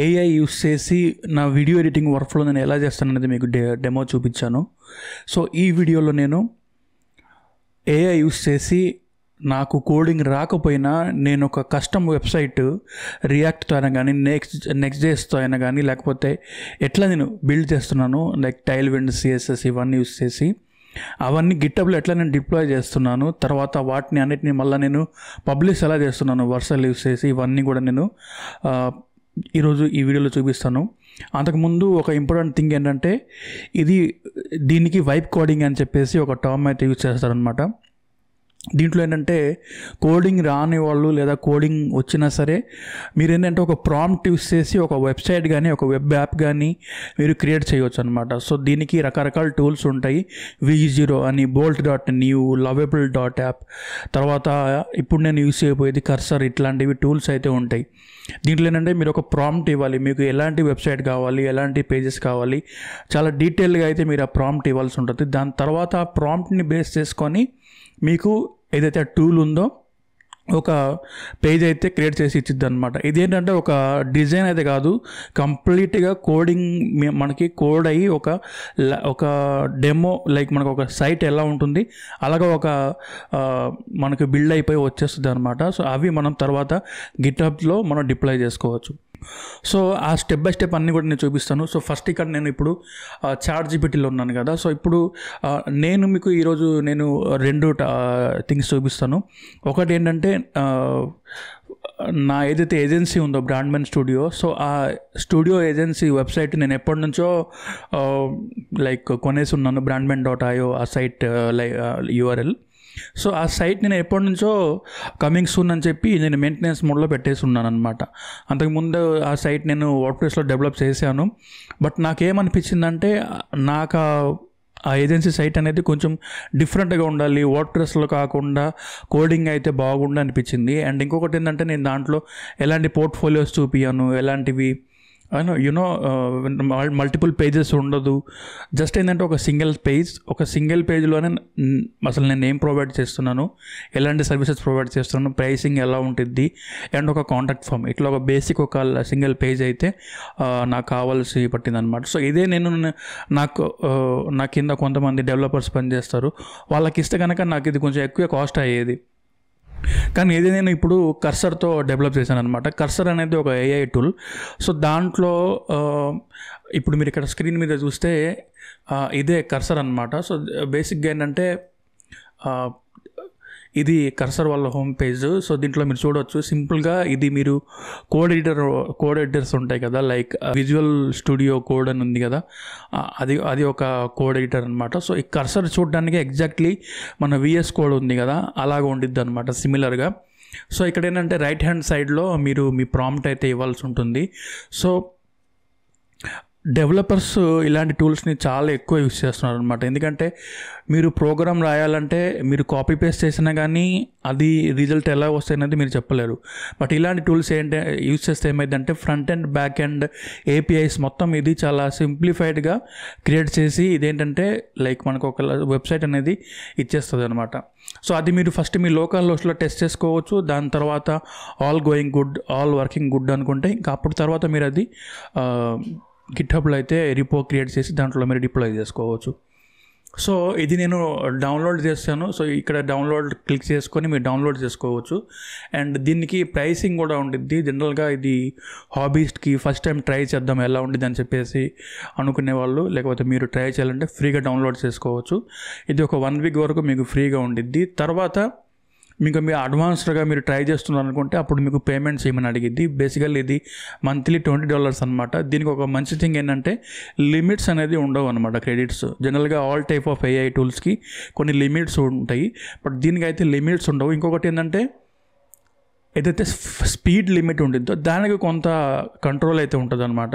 AI use చేసి నా video editing workflow నేను ఎలా చేస్తాననేది మీకు డెమో చూపించాను. సో ఈ వీడియోలో నేను ఏఐ యూస్ చేసి నాకు కోడింగ్ రాకపోయినా నేను ఒక కస్టమ్ వెబ్సైట్ రియాక్ట్తో అయినా కానీ నెక్స్ట్.js అయినా కానీ లేకపోతే ఎట్లా నేను బిల్డ్ చేస్తున్నాను, లైక్ టైల్విండ్, సిఎస్ఎస్ ఇవన్నీ యూస్ చేసి అవన్నీ గిటబ్లో ఎట్లా నేను డిప్లాయ్ చేస్తున్నాను, తర్వాత వాటిని అన్నిటిని మళ్ళీ నేను పబ్లిష్ ఎలా చేస్తున్నాను వర్సల్ యూస్ చేసి, ఇవన్నీ కూడా నేను ఈరోజు ఈ వీడియోలో చూపిస్తాను. అంతకుముందు ఒక ఇంపార్టెంట్ థింగ్ ఏంటంటే దీనికి వైబ్ కోడింగ్ అని చెప్పేసి ఒక టర్మ్ అయితే యూజ్ చేస్తారనమాట. దీంట్లో ఏంటంటే కోడింగ్ రాని వాళ్ళు లేదా కోడింగ్ వచ్చినా సరే మీరు ఏంటంటే ఒక ప్రాంప్ట్ యూస్ చేసి ఒక వెబ్సైట్ కానీ ఒక వెబ్ యాప్ కానీ మీరు క్రియేట్ చేయవచ్చు అనమాట. సో దీనికి రకరకాల టూల్స్ ఉంటాయి. V0 అని, bolt.new, lovable.app, తర్వాత ఇప్పుడు నేను యూస్ చేయబోయేది కర్సర్, ఇట్లాంటివి టూల్స్ అయితే ఉంటాయి. దీంట్లో ఏంటంటే మీరు ఒక ప్రాంప్ట్ ఇవ్వాలి, మీకు ఎలాంటి వెబ్సైట్ కావాలి, ఎలాంటి పేజెస్ కావాలి, చాలా డీటెయిల్గా అయితే మీరు ఆ ప్రాంప్ట్ ఇవ్వాల్సి ఉంటుంది. దాని తర్వాత ఆ ప్రాంప్ట్ని బేస్ చేసుకొని మీకు ఏదైతే ఆ టూల్ ఉందో ఒక పేజ్ అయితే క్రియేట్ చేసి ఇచ్చిద్ది అనమాట. ఇదేంటంటే ఒక డిజైన్ అయితే కాదు, కంప్లీట్గా కోడింగ్ మనకి కోడ్ అయ్యి ఒక డెమో, లైక్ మనకు ఒక సైట్ ఎలా ఉంటుంది అలాగా ఒక మనకు బిల్డ్ అయిపోయి వచ్చేస్తుంది అనమాట. సో అవి మనం తర్వాత గిట్హబ్లో మనం డిప్లాయ్ చేసుకోవచ్చు. సో ఆ స్టెప్ బై స్టెప్ అన్నీ కూడా నేను చూపిస్తాను. సో ఫస్ట్ ఇక్కడ నేను ఇప్పుడు ChatGPTలో ఉన్నాను కదా. సో ఇప్పుడు నేను మీకు ఈరోజు నేను 2 థింగ్స్ చూపిస్తాను. ఒకటి ఏంటంటే నా ఏదైతే ఏజెన్సీ ఉందో బ్రాండ్మెన్ స్టూడియో, సో ఆ స్టూడియో ఏజెన్సీ వెబ్సైట్ నేను ఎప్పటి నుంచో లైక్ కొనేసి ఉన్నాను, brandman.io ఆ సైట్ URL. సో ఆ సైట్ నేను ఎప్పటి నుంచో కమింగ్ సూన్ అని చెప్పి నేను మెయింటెనెన్స్ మోడ్లో పెట్టేసి ఉన్నాను అనమాట. అంతకుముందు ఆ సైట్ నేను వర్డ్ప్రెస్లో డెవలప్ చేశాను. బట్ నాకేమనిపించిందంటే నాకు ఆ ఏజెన్సీ సైట్ అనేది కొంచెం డిఫరెంట్గా ఉండాలి, వర్డ్ప్రెస్లో కాకుండా కోడింగ్ అయితే బాగుండి అనిపించింది. అండ్ ఇంకొకటి ఏంటంటే నేను దాంట్లో ఎలాంటి పోర్ట్ఫోలియోస్ చూపించాను, ఎలాంటివి మల్టిపుల్ పేజెస్ ఉండదు. జస్ట్ ఏంటంటే ఒక సింగిల్ పేజ్లోనే అసలు నేను ఏం ప్రొవైడ్ చేస్తున్నాను, ఎలాంటి సర్వీసెస్ ప్రొవైడ్ చేస్తున్నాను, ప్రైసింగ్ ఎలా ఉంటుంది, అండ్ ఒక కాంటాక్ట్ ఫామ్, ఇట్లా ఒక బేసిక్ ఒక సింగిల్ పేజ్ అయితే నాకు కావాల్సి పట్టిందనమాట. సో ఇదే నా కింద కొంతమంది డెవలపర్స్ పనిచేస్తారు, వాళ్ళకి ఇస్తే కనుక నాకు ఇది కొంచెం ఎక్కువ కాస్ట్ అయ్యేది. కానీ ఏది నేను ఇప్పుడు కర్సర్తో డెవలప్ చేశాను అనమాట. కర్సర్ అనేది ఒక AI టూల్. సో దాంట్లో ఇప్పుడు మీరు ఇక్కడ స్క్రీన్ మీద చూస్తే ఇదే కర్సర్ అనమాట. సో బేసిక్గా ఏంటంటే ఇది కర్సర్ వాళ్ళ హోమ్ పేజ్. సో దీంట్లో మీరు చూడవచ్చు సింపుల్గా ఇది మీరు కోడ్ ఎడిటర్స్ ఉంటాయి కదా, లైక్ విజువల్ స్టూడియో కోడ్ అని ఉంది కదా, అది ఒక కోడ్ ఎడిటర్ అనమాట. సో ఈ కర్సర్ చూడడానికి ఎగ్జాక్ట్లీ మన VS కోడ్ ఉంది కదా అలాగ ఉండిద్ది అనమాట, సిమిలర్గా. సో ఇక్కడ ఏంటంటే రైట్ హ్యాండ్ సైడ్లో మీరు మీ ప్రాంప్ట్ అయితే ఇవ్వాల్సి ఉంటుంది. సో డెవలపర్స్ ఇలాంటి టూల్స్ని చాలా ఎక్కువ యూస్ చేస్తున్నారు అనమాట. ఎందుకంటే మీరు ప్రోగ్రామ్ రాయాలంటే మీరు కాపీ పేస్ట్ చేసినా కానీ అది రిజల్ట్ ఎలా వస్తాయి అనేది మీరు చెప్పలేరు. బట్ ఇలాంటి టూల్స్ యూస్ చేస్తే ఏమైందంటే front and back and APIs మొత్తం ఇది చాలా సింప్లిఫైడ్గా క్రియేట్ చేసి ఇదేంటంటే లైక్ మనకు ఒక వెబ్సైట్ అనేది ఇచ్చేస్తుంది అనమాట. సో అది మీరు ఫస్ట్ మీ లోకల్ హోస్ట్లో టెస్ట్ చేసుకోవచ్చు. దాని తర్వాత all going good, all working good అనుకుంటే ఇంకా అప్పుడు తర్వాత మీరు అది గిట్హబ్లో అయితే రిపో క్రియేట్ చేసి దాంట్లో మీరు డిప్లాయ్ చేసుకోవచ్చు. సో ఇది నేను డౌన్లోడ్ చేస్తాను. సో ఇక్కడ డౌన్లోడ్ క్లిక్ చేసుకొని మీరు డౌన్లోడ్ చేసుకోవచ్చు. అండ్ దీనికి ప్రైసింగ్ కూడా ఉంటుంది. జనరల్గా ఇది హాబీస్ట్కి ఫస్ట్ టైం ట్రై చేద్దాం ఎలా ఉంటుంది అని చెప్పేసి అనుకునే వాళ్ళు, లేకపోతే మీరు ట్రై చేయాలంటే ఫ్రీగా డౌన్లోడ్ చేసుకోవచ్చు. ఇది ఒక 1 వీక్ వరకు మీకు ఫ్రీగా ఉండిద్ది. తర్వాత మీకు మీరు అడ్వాన్స్డ్గా మీరు ట్రై చేస్తున్నారు అనుకుంటే అప్పుడు మీకు పేమెంట్ చేయమని అడిగిద్ది. బేసికల్లీ ఇది మంత్లీ $20 అనమాట. దీనికి ఒక మంచి థింగ్ ఏంటంటే లిమిట్స్ అనేది ఉండవు అనమాట, క్రెడిట్స్. జనరల్గా ఆల్ టైప్ ఆఫ్ AI టూల్స్కి కొన్ని లిమిట్స్ ఉంటాయి, బట్ దీనికైతే లిమిట్స్ ఉండవు. ఇంకొకటి ఏంటంటే ఏదైతే స్పీడ్ లిమిట్ ఉంటుందో దానికి కొంత కంట్రోల్ అయితే ఉంటుంది అనమాట.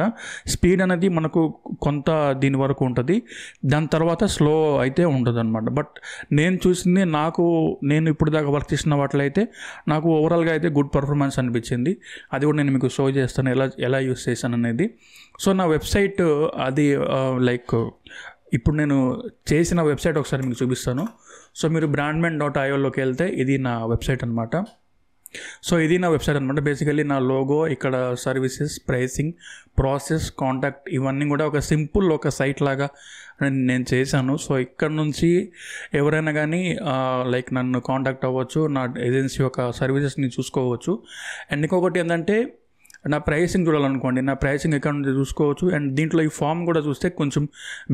స్పీడ్ అనేది మనకు కొంత దీని వరకు ఉంటుంది, దాని తర్వాత స్లో అయితే ఉంటుంది అనమాట. బట్ నేను చూసింది నేను ఇప్పుడు దాకా వర్క్ చేసిన వాటిలో నాకు ఓవరాల్గా అయితే గుడ్ పర్ఫార్మెన్స్ అనిపించింది. అది కూడా నేను మీకు షో చేస్తాను ఎలా యూస్ చేశాను అనేది. సో నా వెబ్సైట్ అది లైక్ ఇప్పుడు నేను చేసిన వెబ్సైట్ ఒకసారి మీకు చూపిస్తాను. సో మీరు brandman.ioలోకి వెళ్తే ఇది నా వెబ్సైట్ అనమాట. సో ఇది నా వెబ్సైట్ అనమాట. బేసికలీ నా లోగో, ఇక్కడ సర్వీసెస్, ప్రైసింగ్, ప్రాసెస్, కాంటాక్ట్ ఇవన్నీ కూడా ఒక సింపుల్ ఒక సైట్ లాగా నేను చేశాను. సో ఇక్కడ నుంచి ఎవరైనా కానీ లైక్ నన్ను కాంటాక్ట్ అవ్వచ్చు, నా ఏజెన్సీ యొక్క సర్వీసెస్ని చూసుకోవచ్చు. అండ్ ఇంకొకటి ఏంటంటే నా ప్రైసింగ్ చూడాలనుకోండి, నా ప్రైసింగ్ ఎక్కడ నుంచి చూసుకోవచ్చు. అండ్ దీంట్లో ఈ ఫామ్ కూడా చూస్తే కొంచెం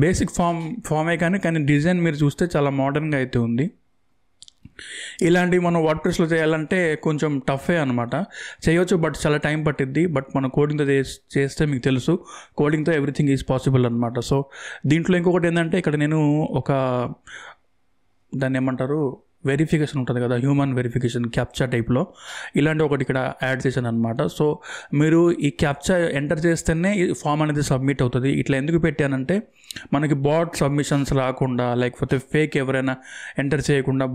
బేసిక్ ఫామే కానీ డిజైన్ మీరు చూస్తే చాలా మోడర్న్గా అయితే ఉంది. ఇలాంటివి మనం వర్డ్ప్రెస్లో చేయాలంటే కొంచెం టఫే అనమాట. చేయొచ్చు బట్ చాలా టైం పట్టిద్ది. బట్ మనం కోడింగ్తో చేస్తే మీకు తెలుసు, కోడింగ్తో ఎవ్రీథింగ్ ఈజ్ పాసిబుల్ అనమాట. సో దీంట్లో ఇంకొకటి ఏంటంటే ఇక్కడ నేను దాన్ని ఏమంటారు, వెరిఫికేషన్ ఉంటుంది కదా, హ్యూమన్ వెరిఫికేషన్ క్యాప్చా టైప్లో, ఇలాంటి ఒకటి ఇక్కడ యాడ్ చేశాను అనమాట. సో మీరు ఈ క్యాప్చా ఎంటర్ చేస్తేనే ఈ ఫామ్ అనేది సబ్మిట్ అవుతుంది. ఇట్లా ఎందుకు పెట్టానంటే మనకి బాట్ సబ్మిషన్స్ రాకుండా, లేకపోతే ఫేక్ ఎవరైనా ఎంటర్ చేయకుండా,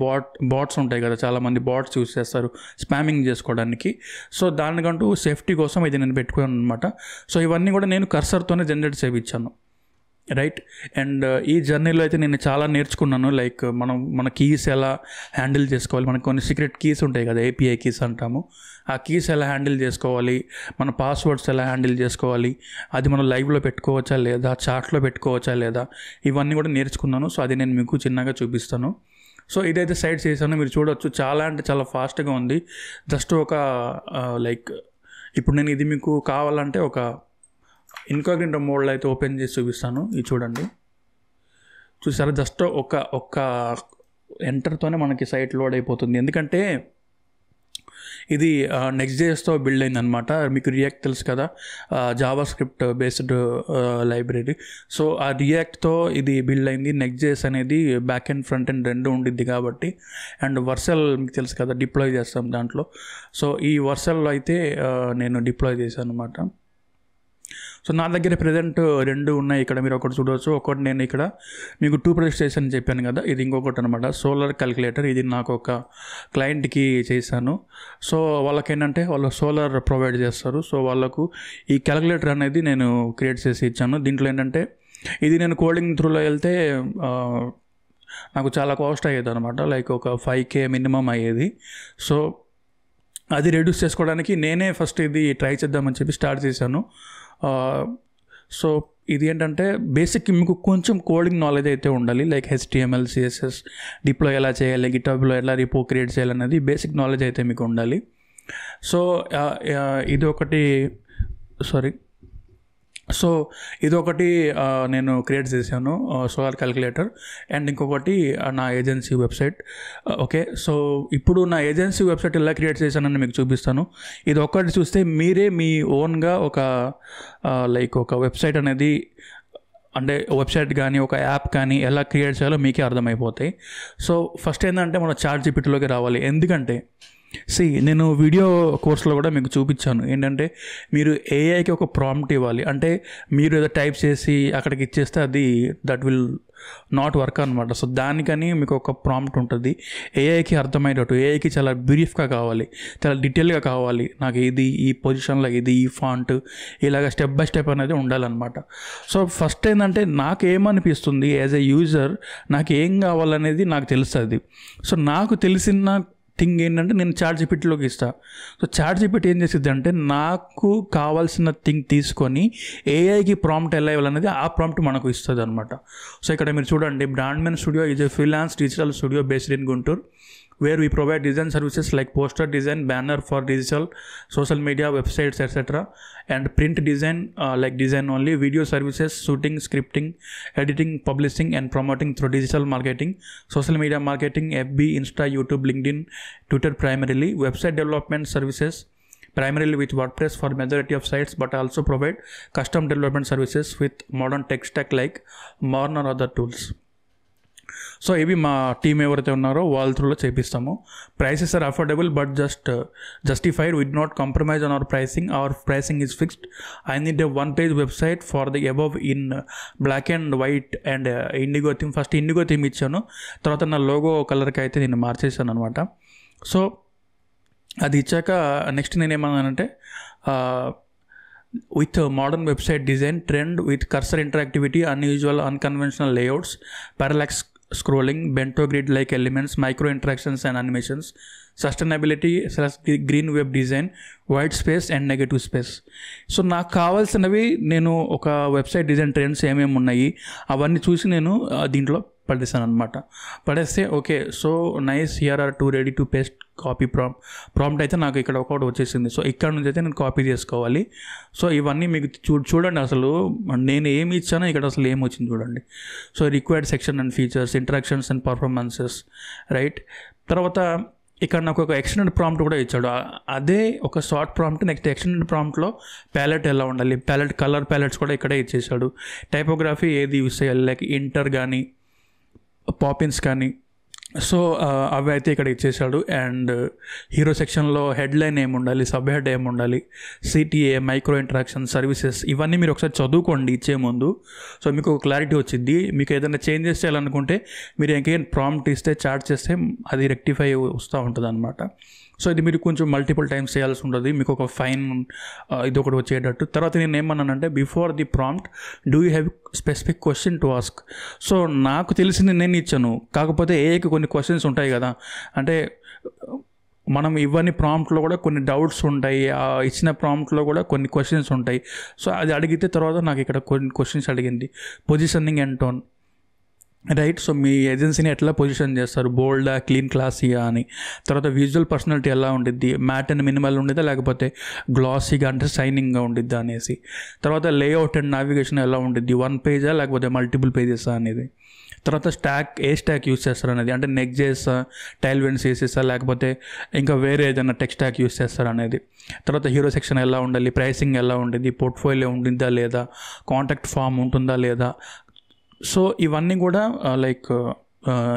బాట్స్ ఉంటాయి కదా, చాలామంది బాట్స్ యూస్ చేస్తారు స్పామింగ్ చేసుకోవడానికి. సో దానికంటూ సేఫ్టీ కోసం ఇది నేను పెట్టుకున్నాను అనమాట. సో ఇవన్నీ కూడా నేను కర్సర్తోనే జనరేట్ చేయించాను, రైట్. అండ్ ఈ జర్నీలో అయితే నేను చాలా నేర్చుకున్నాను. లైక్ మన కీస్ ఎలా హ్యాండిల్ చేసుకోవాలి, మనకు కొన్ని సీక్రెట్ కీస్ ఉంటాయి కదా, API కీస్ అంటాము, ఆ కీస్ ఎలా హ్యాండిల్ చేసుకోవాలి, మన పాస్వర్డ్స్ ఎలా హ్యాండిల్ చేసుకోవాలి, అది మనం లైవ్లో పెట్టుకోవచ్చా లేదా, చాట్లో పెట్టుకోవచ్చా లేదా, ఇవన్నీ కూడా నేర్చుకున్నాను. సో అది నేను మీకు చిన్నగా చూపిస్తాను. సో ఇదైతే సైట్ చేశాను, మీరు చూడవచ్చు. చాలా అంటే చాలా ఫాస్ట్గా ఉంది. జస్ట్ ఒక లైక్ ఇప్పుడు నేను ఇది మీకు కావాలంటే ఒక ఇన్కాగ్నిటో మోడ్లో అయితే ఓపెన్ చేసి చూపిస్తాను. ఇది చూడండి, చూసారా, జస్ట్ ఒక్క ఎంటర్తోనే మనకి సైట్ లోడ్ అయిపోతుంది. ఎందుకంటే ఇది నెక్స్ట్.js బిల్డ్ అయిందనమాట. మీకు రియాక్ట్ తెలుసు కదా, Java script based library. So ఆ రియాక్ట్తో ఇది బిల్డ్ అయింది. నెక్స్ట్.js అనేది బ్యాక్ అండ్ ఫ్రంట్ అండ్ రెండు ఉండిద్ది కాబట్టి. అండ్ వర్సల్ మీకు తెలుసు కదా, డిప్లాయ్ చేస్తాం దాంట్లో. సో ఈ వర్సల్లో అయితే నేను డిప్లాయ్ చేశాను అనమాట. సో నా దగ్గర ప్రజెంట్ రెండు ఉన్నాయి. ఇక్కడ మీరు ఒకటి చూడవచ్చు. ఒకటి నేను ఇక్కడ మీకు 2 ప్రొజెక్ట్స్ చేశాను చెప్పాను కదా, ఇది ఇంకొకటి అనమాట, సోలార్ క్యాలిక్యులేటర్. ఇది నాకు ఒక క్లయింట్కి చేశాను. సో వాళ్ళకేంటంటే వాళ్ళు సోలార్ ప్రొవైడ్ చేస్తారు. సో వాళ్ళకు ఈ క్యాలిక్యులేటర్ అనేది నేను క్రియేట్ చేసి ఇచ్చాను. దీంట్లో ఏంటంటే ఇది నేను కోడింగ్ త్రూలో వెళ్తే నాకు చాలా కాస్ట్ అయ్యేది అనమాట, లైక్ ఒక 5K మినిమం అయ్యేది. సో అది రెడ్యూస్ చేసుకోవడానికి నేనే ఫస్ట్ ఇది ట్రై చేద్దామని చెప్పి స్టార్ట్ చేశాను. సో ఇది ఏంటంటే బేసిక్ మీకు కొంచెం కోడింగ్ నాలెడ్జ్ అయితే ఉండాలి, లైక్ HTML, CSS, డిప్లాయ్ ఎలా చేయాలి, గిటాబ్లో ఎలా రిపో క్రియేట్ చేయాలనేది బేసిక్ నాలెడ్జ్ అయితే మీకు ఉండాలి. సో ఇది ఒకటి నేను క్రియేట్ చేశాను, సోలార్ క్యాలిక్యులేటర్. అండ్ ఇంకొకటి నా ఏజెన్సీ వెబ్సైట్. ఓకే, సో ఇప్పుడు నా ఏజెన్సీ వెబ్సైట్ ఎలా క్రియేట్ చేశానని మీకు చూపిస్తాను. ఇది ఒకటి చూస్తే మీరే మీ ఓన్గా ఒక వెబ్సైట్ అనేది, అంటే వెబ్సైట్ కానీ ఒక యాప్ కానీ ఎలా క్రియేట్ చేయాలో మీకే అర్థమైపోతాయి. సో ఫస్ట్ ఏంటంటే మనం ChatGPTలోకి రావాలి. ఎందుకంటే నేను వీడియో కోర్సులో కూడా మీకు చూపించాను ఏంటంటే మీరు ఏఐకి ఒక ప్రాంప్ట్ ఇవ్వాలి. అంటే మీరు ఏదో టైప్ చేసి అక్కడికి ఇచ్చేస్తే అది దట్ విల్ నాట్ వర్క్ అనమాట. సో దానికని మీకు ఒక ప్రాంప్ట్ ఉంటుంది, ఏఐకి అర్థమయ్యేటట్టు, ఏఐకి చాలా బ్రీఫ్గా కావాలి, చాలా డీటెయిల్గా కావాలి, నాకు ఇది ఈ పొజిషన్లో, ఇది ఈ ఫాంట్, ఇలాగ స్టెప్ బై స్టెప్ అనేది ఉండాలన్నమాట. సో ఫస్ట్ ఏంటంటే నాకు ఏమనిపిస్తుంది, యాజ్ ఎ యూజర్ నాకు ఏం కావాలనేది నాకు తెలుస్తుంది. సో నాకు తెలిసిన థింగ్ ఏంటంటే నేను ChatGPTలోకి ఇస్తాను. సో ChatGPT ఏం చేసిద్ది అంటే నాకు కావాల్సిన థింగ్ తీసుకొని ఏఐకి ప్రాంప్ట్ ఎలా ఇవ్వాలనేది ఆ ప్రాంప్ట్ మనకు ఇస్తుంది అనమాట. సో ఇక్కడ మీరు చూడండి, Brandmen studio is a freelance digital studio based in Guntur, where we provide design services like poster design, banner for digital, social media, websites, etc. and print design like design only, video services, shooting, scripting, editing, publishing and promoting through digital marketing, social media marketing, FB, Insta, YouTube, LinkedIn, Twitter primarily, website development services primarily with WordPress for majority of sites, but also provide custom development services with modern tech stack like Morn or other tools. So ఇవి మా team ఎవరైతే ఉన్నారో వాళ్ళ త్రూలో చేపిస్తాము. Prices are affordable but justified, we do not compromise on our pricing. Our pricing is fixed. I need a 1-page website for the above in black and white and indigo theme. First indigo theme ఇచ్చాను, తర్వాత నా logo కలర్కి అయితే నేను మార్చేసాను అనమాట. So అది ఇచ్చాక next నేనేమన్నానంటే with modern website design trend with cursor interactivity, unusual unconventional layouts, parallax scrolling, bento grid like elements, micro interactions and animations, sustainability / green web design, white space and negative space. So నాకు కావాల్సినవి నేను ఒక website design trends ఏమేమి ఉన్నాయి అవన్నీ చూసి నేను దీంట్లో పడేస్తాను అనమాట. పడేస్తే okay so nice, here are 2 ready to paste copy prompt అయితే నాకు ఇక్కడ ఒకటి వచ్చేసింది. సో ఇక్కడ నుంచి అయితే నేను కాపీ చేసుకోవాలి. సో ఇవన్నీ మీకు చూడండి, అసలు నేను ఏమి ఇచ్చానో ఇక్కడ అసలు ఏమి వచ్చింది చూడండి. So required section and features, interactions and performances, right. తర్వాత ఇక్కడ నాకు ఒక ఎక్స్టెండెడ్ ప్రాంప్ట్ కూడా ఇచ్చాడు. అదే ఒక షార్ట్ ప్రాంప్ట్. నెక్స్ట్ ఎక్స్టెండెడ్ ప్రాంప్ట్లో ప్యాలెట్ ఎలా ఉండాలి, కలర్ ప్యాలెట్స్ కూడా ఇక్కడే ఇచ్చేసాడు. టైపోగ్రఫీ ఏది యూస్ చేయాలి, లైక్ ఇంటర్ కానీ పాపిన్స్ కానీ, సో అవి అయితే ఇక్కడ ఇచ్చేసాడు. అండ్ హీరో సెక్షన్లో హెడ్లైన్ ఏమి ఉండాలి, సబ్ హెడ్ ఏమి ఉండాలి, సిటీఏ, మైక్రో ఇంటరాక్షన్, సర్వీసెస్, ఇవన్నీ మీరు ఒకసారి చదువుకోండి ఇచ్చే ముందు. సో మీకు ఒక క్లారిటీ వచ్చింది. మీకు ఏదైనా చేంజెస్ చేయాలనుకుంటే మీరు ఇంకేం ప్రాంప్ట్ ఇస్తే, చాట్ చేస్తే అది రెక్టిఫై వస్తూ ఉంటుంది అనమాట. సో ఇది మీరు కొంచెం మల్టిపుల్ టైమ్స్ చేయాల్సి ఉంటుంది, మీకు ఒక ఫైన్ ఇది ఒకటి వచ్చేటట్టు. తర్వాత నేను ఏమన్నానంటే before the prompt do you have specific question to ask. So నాకు తెలిసింది నేను ఇచ్చాను, కాకపోతే ఏకి కొన్ని క్వశ్చన్స్ ఉంటాయి కదా, అంటే మనం ఇవన్నీ ప్రాంప్ట్లో కూడా కొన్ని డౌట్స్ ఉంటాయి, ఇచ్చిన ప్రాంప్ట్లో కూడా కొన్ని క్వశ్చన్స్ ఉంటాయి. సో అది అడిగితే తర్వాత నాకు ఇక్కడ కొన్ని క్వశ్చన్స్ అడిగింది. Positioning and tone, right. So మీ ఏజెన్సీని ఎట్లా పొజిషన్ చేస్తారు, బోల్డా, క్లీన్, క్లాసీగా అని. తర్వాత విజువల్ పర్సనాలిటీ ఎలా ఉండిద్ది, మ్యాట్ అండ్ మినిమల్ ఉండిద్దా లేకపోతే గ్లాసీగా అంటే షైనింగ్గా ఉండిద్దా అనేసి. తర్వాత లేఅవుట్ అండ్ నావిగేషన్ ఎలా ఉండిద్ది, 1 పేజా లేకపోతే మల్టిపుల్ పేజెసా అనేది. తర్వాత ఏ స్టాక్ యూస్ చేస్తారు అనేది, అంటే నెక్స్ట్.js, టైల్విండ్ CSS లేకపోతే ఇంకా వేరే ఏదైనా టెక్ స్టాక్ యూస్ చేస్తారు అనేది. తర్వాత హీరో సెక్షన్ ఎలా ఉండాలి, ప్రైసింగ్ ఎలా ఉండిద్ది, పోర్ట్ఫోలియో ఉండిద్దా లేదా, కాంటాక్ట్ ఫామ్ ఉంటుందా లేదా. సో ఇవన్నీ కూడా లైక్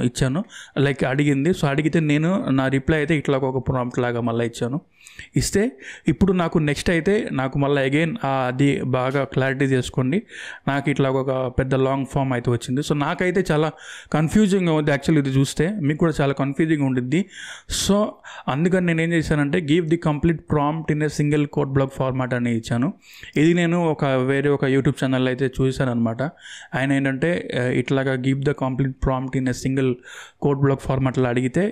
ఇచ్చాను, లైక్ అడిగింది. సో అడిగితే నేను నా రిప్లై అయితే ఇట్లా ఒక ప్రాంప్ట్ లాగా మళ్ళీ ఇచ్చాను. ఇస్తే ఇప్పుడు నాకు నెక్స్ట్ అయితే నాకు మళ్ళీ అగైన్ అది బాగా క్లారిటీ చేసుకోండి, నాకు ఇట్లా ఒక పెద్ద లాంగ్ ఫామ్ అయితే వచ్చింది. సో నాకైతే చాలా కన్ఫ్యూజింగ్ ఉంది యాక్చువల్లీ, ఇది చూస్తే మీకు కూడా చాలా కన్ఫ్యూజింగ్ ఉండిద్ది. సో అందుకని నేను ఏం చేశానంటే give the complete prompt in a single code block format అని ఇచ్చాను. ఇది నేను వేరే ఒక యూట్యూబ్ ఛానల్ అయితే చూశాను అనమాట. ఆయన ఏంటంటే ఇట్లాగా give the complete prompt in a single code block ఫార్మాట్లో అడిగితే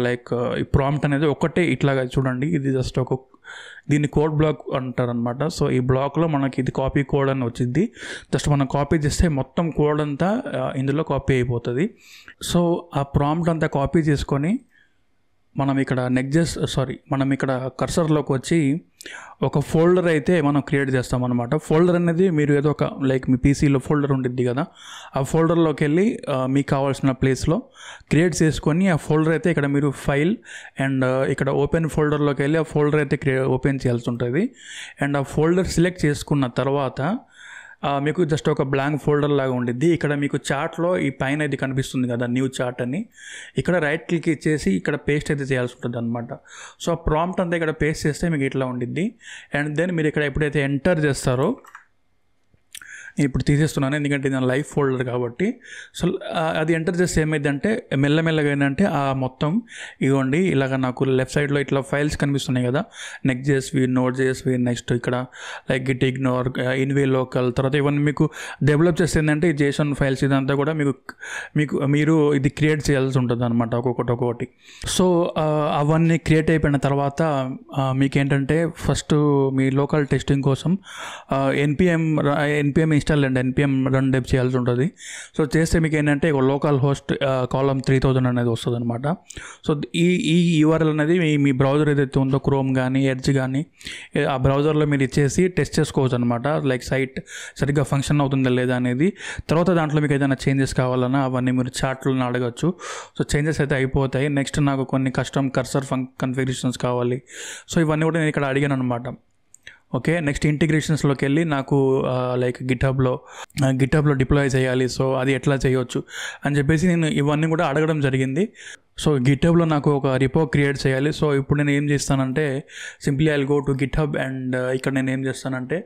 లైక్ ఈ ప్రాంప్ట్ అనేది ఒకటే ఇట్లాగా చూడండి, ఇది జస్ట్ దీన్ని కోడ్ బ్లాక్ అంటారనమాట. సో ఈ బ్లాక్లో మనకి ఇది కాపీ కోడ్ అని వచ్చింది. జస్ట్ మనం కాపీ చేస్తే మొత్తం కోడ్ అంతా ఇందులో కాపీ అయిపోతుంది. సో ఆ ప్రాంప్ట్ అంతా కాపీ చేసుకొని మనం ఇక్కడ కర్సర్లోకి వచ్చి ఒక ఫోల్డర్ అయితే మనం క్రియేట్ చేస్తామన్నమాట. ఫోల్డర్ అనేది మీరు ఏదో ఒక లైక్ మీ పీసీలో ఫోల్డర్ ఉంటుంది కదా, ఆ ఫోల్డర్లోకి వెళ్ళి మీకు కావాల్సిన ప్లేస్లో క్రియేట్ చేసుకొని ఆ ఫోల్డర్ అయితే ఇక్కడ మీరు ఫైల్ అండ్ ఇక్కడ ఓపెన్ ఫోల్డర్లోకి వెళ్ళి ఆ ఫోల్డర్ అయితే ఓపెన్ చేయాల్సి ఉంటుంది. అండ్ ఆ ఫోల్డర్ సెలెక్ట్ చేసుకున్న తర్వాత మీకు జస్ట్ ఒక బ్లాంక్ ఫోల్డర్ లాగా ఉండిద్ది. ఇక్కడ మీకు చార్ట్లో ఈ పైన ఇది కనిపిస్తుంది కదా న్యూ చార్ట్ అని, ఇక్కడ రైట్ క్లిక్ ఇచ్చేసి ఇక్కడ పేస్ట్ అయితే చేయాల్సి ఉంటుంది అనమాట. సో ఆ ప్రాంప్ట్ అంతా ఇక్కడ పేస్ట్ చేస్తే మీకు ఇట్లా ఉండిద్ది. అండ్ దెన్ మీరు ఇక్కడ ఎప్పుడైతే ఎంటర్ చేస్తారో, నేను ఇప్పుడు తీసేస్తున్నాను ఎందుకంటే ఇది లైవ్ ఫోల్డర్ కాబట్టి. సో అది ఎంటర్ చేస్తే ఏమైందంటే మెల్లమెల్లగా ఏంటంటే ఆ మొత్తం ఇవ్వండి ఇలాగ నాకు లెఫ్ట్ సైడ్లో ఇట్లా ఫైల్స్ కనిపిస్తున్నాయి కదా, నెక్స్ట్.js, Node.js, నెక్స్ట్ ఇక్కడ లైక్ గిట్ ఇగ్నోర్, ఇన్వే లోకల్, తర్వాత ఇవన్నీ మీకు డెవలప్ చేస్తే ఏంటంటే ఈ JSON ఫైల్స్ ఇదంతా కూడా మీరు ఇది క్రియేట్ చేయాల్సి ఉంటుంది అనమాట ఒక్కొక్కటి. సో అవన్నీ క్రియేట్ అయిపోయిన తర్వాత మీకేంటంటే ఫస్ట్ మీ లోకల్ టెస్టింగ్ కోసం npm install and npm run dev చేయాల్సి ఉంటుంది. సో చేస్తే మీకు ఏంటంటే ఒక లోకల్ హోస్ట్ కాలమ్ 3000 అనేది వస్తుంది అనమాట. సో ఈ URL అనేది మీ బ్రౌజర్ ఏదైతే ఉందో క్రోమ్ కానీ ఎడ్జ్ కానీ ఆ బ్రౌజర్లో మీరు ఇచ్చేసి టెస్ట్ చేసుకోవచ్చు అనమాట, లైక్ సైట్ సరిగ్గా ఫంక్షన్ అవుతుందా లేదా అనేది. తర్వాత దాంట్లో మీకు ఏదైనా చేంజెస్ కావాలన్నా అవన్నీ మీరు చార్ట్లను అడగచ్చు. సో చేంజెస్ అయితే అయిపోతాయి. నెక్స్ట్ నాకు కొన్ని కస్టమ్ కర్సర్ కన్ఫిగరేషన్స్ కావాలి. సో ఇవన్నీ కూడా నేను ఇక్కడ అడిగాను అనమాట. ఓకే, నెక్స్ట్ ఇంటిగ్రేషన్స్లోకి వెళ్ళి నాకు లైక్ గిట్హబ్లో డిప్లాయ్ చేయాలి. సో అది ఎట్లా చేయవచ్చు అని చెప్పేసి నేను ఇవన్నీ కూడా అడగడం జరిగింది. సో గిట్హబ్లో నాకు ఒక రిపో క్రియేట్ చేయాలి. సో ఇప్పుడు నేను ఏం చేస్తానంటే simply I go to GitHub and ఇక్కడ నేను ఏం చేస్తానంటే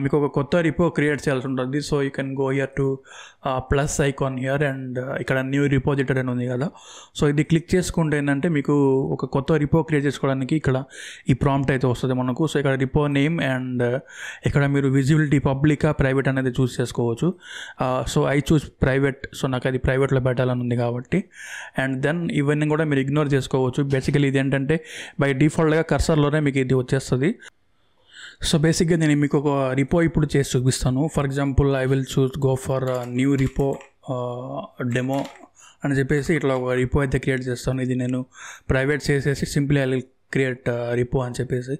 మీకు ఒక కొత్త రిపో క్రియేట్ చేయాల్సి ఉంటుంది. So you can go here to plus icon here and ఇక్కడ న్యూ రిపోజిటరీ అని ఉంది కదా. సో ఇది క్లిక్ చేసుకుంటే ఏంటంటే మీకు ఒక కొత్త రిపో క్రియేట్ చేసుకోవడానికి ఇక్కడ ఈ ప్రాంప్ట్ అయితే వస్తుంది మనకు. సో ఇక్కడ రిపో నేమ్ అండ్ ఇక్కడ మీరు విజిబిలిటీ పబ్లికా ప్రైవేట్ అనేది చూస్ చేసుకోవచ్చు. So I choose private. So నాకు అది ప్రైవేట్లో పెట్టాలని ఉంది కాబట్టి. అండ్ దెన్ ఇవన్నీ కూడా మీరు ఇగ్నోర్ చేసుకోవచ్చు. బేసికలీ ఇది ఏంటంటే బై డిఫాల్ట్గా కర్సర్లోనే మీకు ఇది వచ్చేస్తుంది. సో బేసిక్గా నేను మీకు ఒక రిపో ఇప్పుడు చేసి చూపిస్తాను. For example I will choose go for new repo demo అని చెప్పేసి ఇట్లా ఒక రిపో అయితే క్రియేట్ చేస్తాను. ఇది నేను ప్రైవేట్ చేసేసి సింప్లీ ఐ విల్ క్రియేట్ రిపో అని చెప్పేసి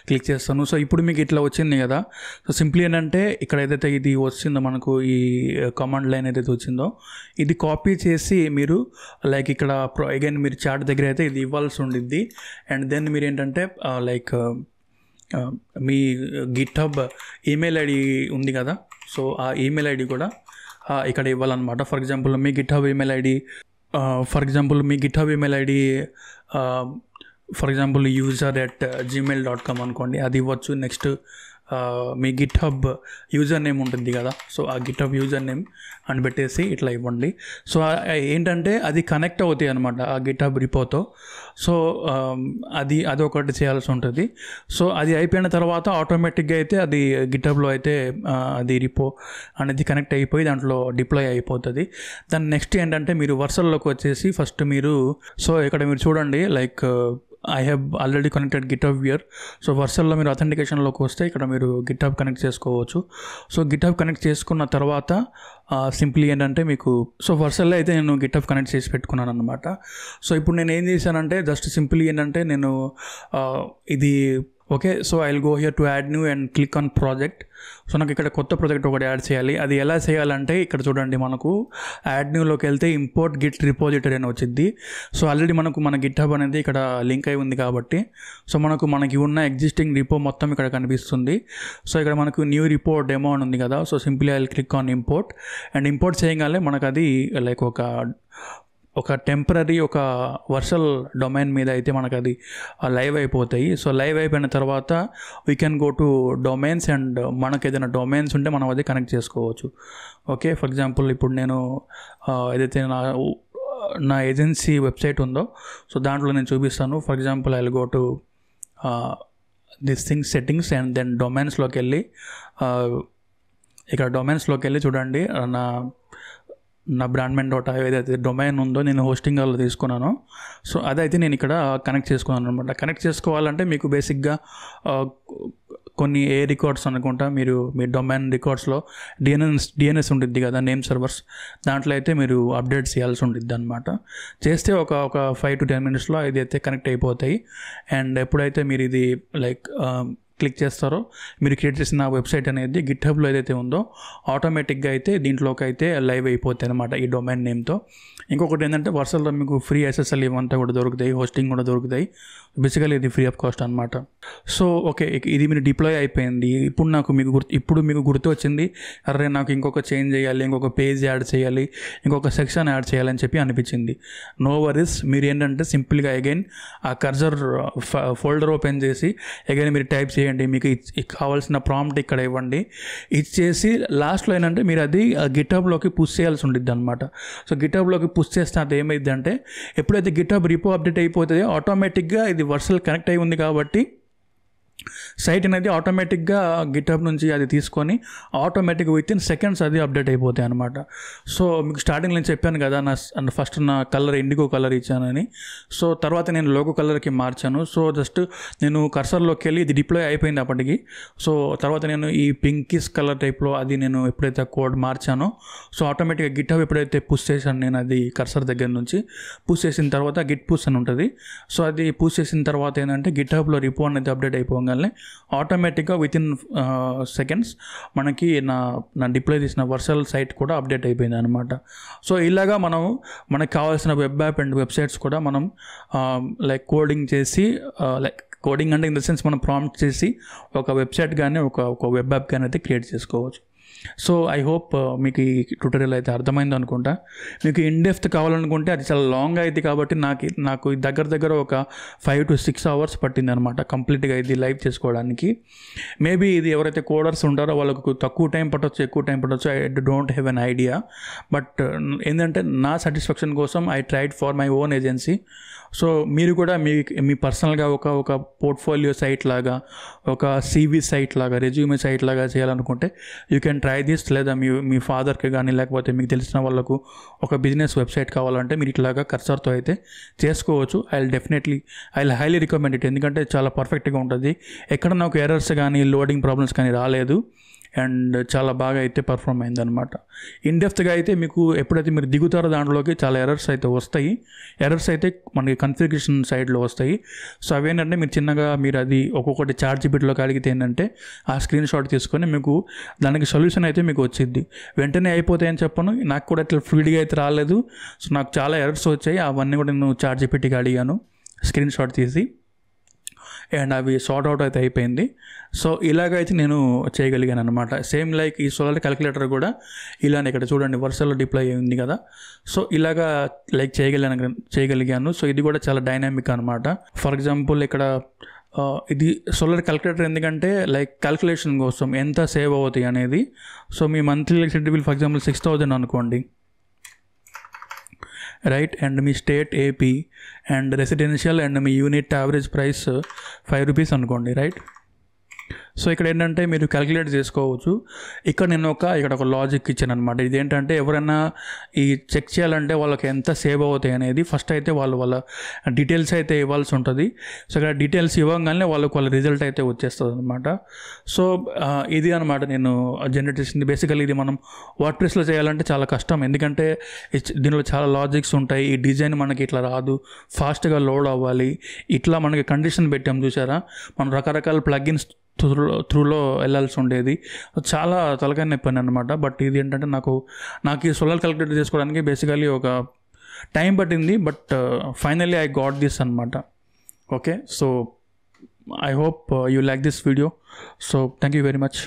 క్లిక్ చేస్తాను. సో ఇప్పుడు మీకు ఇట్లా వచ్చింది కదా. సో సింప్లీ ఏంటంటే ఇక్కడ ఏదైతే ఇది వచ్చిందో మనకు ఈ కమాండ్ లైన్ ఏదైతే వచ్చిందో ఇది కాపీ చేసి మీరు లైక్ ఇక్కడ అగైన్ మీరు చాట్ దగ్గర అయితే ఇది ఇవ్వాల్సి ఉండిద్ది. అండ్ దెన్ మీరు ఏంటంటే లైక్ మీ గిట్హబ్ ఈమెయిల్ ఐడి ఉంది కదా. సో ఆ ఈమెయిల్ ఐడి కూడా ఇక్కడ ఇవ్వాలన్నమాట. ఫర్ ఎగ్జాంపుల్ మీ GitHub email ID for example user@gmail.com అనుకోండి, అది ఇవ్వచ్చు. నెక్స్ట్ మీ గిట్హబ్ యూజర్ నేమ్ ఉంటుంది కదా. సో ఆ గిట్హబ్ యూజర్ నేమ్ అని పెట్టేసి ఇట్లా ఇవ్వండి. సో ఏంటంటే అది కనెక్ట్ అవుతాయి అనమాట ఆ గిట్హబ్ రిపోతో. సో అది ఒకటి చేయాల్సి ఉంటుంది. సో అది అయిపోయిన తర్వాత ఆటోమేటిక్గా అయితే అది గిట్హబ్లో అయితే అది రిపో అనేది కనెక్ట్ అయిపోయి దాంట్లో డిప్లాయ్ అయిపోతుంది. దాని నెక్స్ట్ ఏంటంటే మీరు వర్షన్లోకి వచ్చేసి ఫస్ట్ మీరు సో ఇక్కడ మీరు చూడండి like I have already connected GitHub here. So వర్షన్లో మీరు అథెంటికేషన్లోకి వస్తే ఇక్కడ మీరు గిట్హబ్ కనెక్ట్ చేసుకోవచ్చు. సో గిట్హబ్ కనెక్ట్ చేసుకున్న తర్వాత సింప్లీ ఏంటంటే మీకు సో వర్షన్లో అయితే నేను గిట్హబ్ కనెక్ట్ చేసి పెట్టుకున్నాను అనమాట. సో ఇప్పుడు నేను ఏం చేశానంటే జస్ట్ సింప్లీ ఏంటంటే నేను ఇది okay. So I will go here to add new and click on project. So నాకు ఇక్కడ కొత్త ప్రాజెక్ట్ ఒకటి యాడ్ చేయాలి. అది ఎలా చేయాలంటే ఇక్కడ చూడండి మనకు యాడ్ న్యూలోకి వెళ్తే ఇంపోర్ట్ గిట్ రిపోజిటరీ అని వచ్చింది. సో ఆల్రెడీ మన గిట్హబ్ అనేది ఇక్కడ లింక్ అయి ఉంది కాబట్టి సో మనకి ఉన్న ఎగ్జిస్టింగ్ రిపో మొత్తం ఇక్కడ కనిపిస్తుంది. సో ఇక్కడ మనకు న్యూ రిపో డెమో అని ఉంది కదా. So simply I will click on import and import చేయగానే మనకు అది లైక్ ఒక టెంపరీ ఒక వర్చువల్ డొమైన్ మీద అయితే మనకు అది లైవ్ అయిపోతాయి. సో లైవ్ అయిపోయిన తర్వాత we can go to domains and మనకు ఏదైనా డొమైన్స్ ఉంటే మనం అది కనెక్ట్ చేసుకోవచ్చు. ఓకే, ఫర్ ఎగ్జాంపుల్ ఇప్పుడు నేను ఏదైతే నా ఏజెన్సీ వెబ్సైట్ ఉందో సో దాంట్లో నేను చూపిస్తాను. For example I will go to this thing settings and then డొమైన్స్లోకి వెళ్ళి ఇక్కడ డొమైన్స్లోకి వెళ్ళి చూడండి నా brandman.io ఏదైతే డొమైన్ ఉందో నేను హోస్టింగ్ వాళ్ళు తీసుకున్నాను. సో అదైతే నేను ఇక్కడ కనెక్ట్ చేసుకున్నాను అనమాట. కనెక్ట్ చేసుకోవాలంటే మీకు బేసిక్గా కొన్ని రికార్డ్స్ అనుకుంటా మీరు మీ డొమైన్ రికార్డ్స్లో డిఎన్ఎస్ ఉంటుంది కదా, నేమ్ సర్వర్స్, దాంట్లో అయితే మీరు అప్డేట్ చేయాల్సి ఉంటుంది అనమాట. చేస్తే ఒక 5 to 10 minutesలో ఇది అయితే కనెక్ట్ అయిపోతాయి. అండ్ ఎప్పుడైతే మీరు ఇది లైక్ క్లిక్ చేస్తారో మీరు క్రియేట్ చేసిన వెబ్సైట్ అనేది గిట్హబ్లో ఏదైతే ఉందో ఆటోమేటిక్గా అయితే దీంట్లోకి అయితే లైవ్ అయిపోతాయి అనమాట ఈ డొమైన్ నేమ్తో. ఇంకొకటి ఏంటంటే వర్షన్లో మీకు ఫ్రీ SSL ఇవంతా కూడా దొరుకుతాయి, హోస్టింగ్ కూడా దొరుకుతాయి. బేసికలీ ఇది ఫ్రీ ఆఫ్ కాస్ట్ అనమాట. సో ఓకే, ఇది మీరు డిప్లాయ్ అయిపోయింది. ఇప్పుడు మీకు గుర్తు వచ్చింది, అరే నాకు ఇంకొక చేంజ్ చేయాలి, ఇంకొక పేజ్ యాడ్ చేయాలి, ఇంకొక సెక్షన్ యాడ్ చేయాలని చెప్పి అనిపించింది. నో వరీస్, మీరు ఏంటంటే సింపుల్గా అగైన్ ఆ కర్సర్ ఫోల్డర్ ఓపెన్ చేసి అగైన్ మీరు టైప్ చేయండి. మీకు కావాల్సిన ప్రాంప్ట్ ఇక్కడ ఇవ్వండి. ఇచ్చేసి లాస్ట్లో ఏంటంటే మీరు అది గిట్హబ్లోకి పుష్ చేయాల్సి ఉంటుంది అనమాట. సో గిట్హబ్లోకి పుష్ చేస్తే అది ఏమైంది అంటే ఎప్పుడైతే గిట్హబ్ రిపో అప్డేట్ అయిపోతుందో ఆటోమేటిక్గా ఇది వర్చువల్ కనెక్ట్ అయి ఉంది కాబట్టి సైట్ అనేది ఆటోమేటిక్గా గిట్హబ్ నుంచి అది తీసుకొని ఆటోమేటిక్గా వితిన్ సెకండ్స్ అది అప్డేట్ అయిపోతాయి అనమాట. సో మీకు స్టార్టింగ్ నేను చెప్పాను కదా ఫస్ట్ నా కలర్ ఇండిగో కలర్ ఇచ్చానని. సో తర్వాత నేను లోగో కలర్కి మార్చాను. సో జస్ట్ నేను కర్సర్లోకి వెళ్ళి ఇది డిప్లాయ్ అయిపోయింది అప్పటికి. సో తర్వాత నేను ఈ పింకిష్ కలర్ టైప్లో అది నేను ఎప్పుడైతే కోడ్ మార్చానో సో ఆటోమేటిక్గా గిట్హబ్ ఎప్పుడైతే పుష్ చేశాను నేను అది కర్సర్ దగ్గర నుంచి పుష్ చేసిన తర్వాత గిట్ పుష్ అని ఉంటుంది. సో అది పుష్ చేసిన తర్వాత ఏంటంటే గిట్హబ్లో రిపో అనేది అప్డేట్ అయిపోగానే ఆటోమేటిక్గా వితిన్ సెకండ్స్ మనకి నా డిప్లాయ్ చేసిన వర్చువల్ సైట్ కూడా అప్డేట్ అయిపోయింది అనమాట. సో ఇలాగా మనకు కావాల్సిన వెబ్ యాప్ అండ్ వెబ్సైట్స్ కూడా మనం లైక్ కోడింగ్ చేసి లైక్ కోడింగ్ అంటే ఇన్ ద సెన్స్ మనం ప్రాంప్ట్ చేసి ఒక వెబ్సైట్ కానీ ఒక వెబ్ యాప్ కానీ అయితే క్రియేట్ చేసుకోవచ్చు. సో ఐ హోప్ మీకు ఈ ట్యూటోరియల్ అయితే అర్థమైంది అనుకుంటా. మీకు ఇన్ డెప్త్ కావాలనుకుంటే అది చాలా లాంగ్ అయింది కాబట్టి నాకు దగ్గర ఒక 5 to 6 hours పట్టింది అనమాట కంప్లీట్గా ఇది లైవ్ చేసుకోవడానికి. మేబీ ఇది ఎవరైతే కోడర్స్ ఉంటారో వాళ్ళకు తక్కువ టైం పట్టొచ్చు, ఎక్కువ టైం పట్టొచ్చు, I don't have an idea. But ఏంటంటే నా సాటిస్ఫాక్షన్ కోసం I tried for my own agency. So మీరు కూడా మీ పర్సనల్గా ఒక పోర్ట్ఫోలియో సైట్ లాగా, ఒక CV సైట్ లాగా, రెజ్యూమే సైట్ లాగా చేయాలనుకుంటే యూ కెన్ ట్రై దిస్. లేదా మీ ఫాదర్కి కానీ లేకపోతే మీకు తెలిసిన వాళ్ళకు ఒక బిజినెస్ వెబ్సైట్ కావాలంటే మీరు ఇట్లాగా కర్సర్తో అయితే చేసుకోవచ్చు. I highly recommend it. ఎందుకంటే చాలా పర్ఫెక్ట్గా ఉంటుంది. ఎక్కడ నాకు ఎర్రర్స్ కానీ లోడింగ్ ప్రాబ్లమ్స్ కానీ రాలేదు అండ్ చాలా బాగా అయితే పర్ఫామ్ అయింది అనమాట. ఇన్ డెప్త్గా అయితే మీకు ఎప్పుడైతే మీరు దిగుతారో దాంట్లోకి చాలా ఎర్రర్స్ అయితే వస్తాయి. ఎర్రర్స్ అయితే మనకి కన్ఫిగరేషన్ సైడ్లో వస్తాయి. సో అవేంటంటే మీరు చిన్నగా మీరు అది ఒక్కొక్కటి ChatGPTలోకి అడిగితే ఏంటంటే ఆ స్క్రీన్ షాట్ తీసుకొని మీకు దానికి సొల్యూషన్ అయితే మీకు వచ్చింది. వెంటనే అయిపోతాయని చెప్పను, నాకు కూడా ఇట్లా ఫ్రీడ్గా అయితే రాలేదు. సో నాకు చాలా ఎర్రర్స్ వచ్చాయి. అవన్నీ కూడా నేను ChatGPTకి అడిగాను స్క్రీన్ షాట్ తీసి, అండ్ అవి సార్ట్ అవుట్ అయితే అయిపోయింది. సో ఇలాగైతే నేను చేయగలిగాను అనమాట. సేమ్ లైక్ ఈ సోలార్ క్యాలిక్యులేటర్ కూడా ఇలానే ఇక్కడ చూడండి వర్సల్లో డిప్లాయ్ అయింది కదా. సో ఇలాగా లైక్ చేయగలిగాను. సో ఇది కూడా చాలా డైనామిక్ అనమాట. ఫర్ ఎగ్జాంపుల్ ఇక్కడ ఇది సోలార్ క్యాలిక్యులేటర్ ఎందుకంటే లైక్ క్యాలిక్యులేషన్ కోసం ఎంత సేవ్ అవుతాయి అనేది. So me monthly electricity bill for example 6,000 అనుకోండి, right. And me state AP and residential and me unit average price 5 rupees అనుకోండి, రైట్. సో ఇక్కడ ఏంటంటే మీరు క్యాలిక్యులేట్ చేసుకోవచ్చు. ఇక్కడ ఒక లాజిక్ ఇచ్చాను అనమాట. ఇదేంటంటే ఎవరైనా ఈ చెక్ చేయాలంటే వాళ్ళకి ఎంత సేవ్ అవుతాయి అనేది ఫస్ట్ అయితే వాళ్ళ డీటెయిల్స్ అయితే ఇవ్వాల్సి ఉంటుంది. సో ఇక్కడ డీటెయిల్స్ ఇవ్వగానే వాళ్ళ రిజల్ట్ అయితే వచ్చేస్తుంది అనమాట. సో ఇది అనమాట నేను జనరేట్ చేసింది. బేసికల్లీ ఇది మనం వర్డ్ప్రెస్లో చేయాలంటే చాలా కష్టం, ఎందుకంటే దీనిలో చాలా లాజిక్స్ ఉంటాయి. ఈ డిజైన్ మనకి ఇట్లా రాదు, ఫాస్ట్గా లోడ్ అవ్వాలి. ఇట్లా మనకి కండిషన్ పెట్టాం చూసారా, మనం రకరకాల ప్లగిన్స్ త్రూలో వెళ్ళాల్సి ఉండేది. చాలా తలకాయ నొప్పి అనమాట. బట్ ఇది ఏంటంటే నాకు ఈ సోలార్ క్యాలిక్యులేటర్ చేసుకోవడానికి బేసికలీ ఒక టైం పట్టింది. But finally I got this అనమాట. Okay, so I hope you like this video. So thank you very much.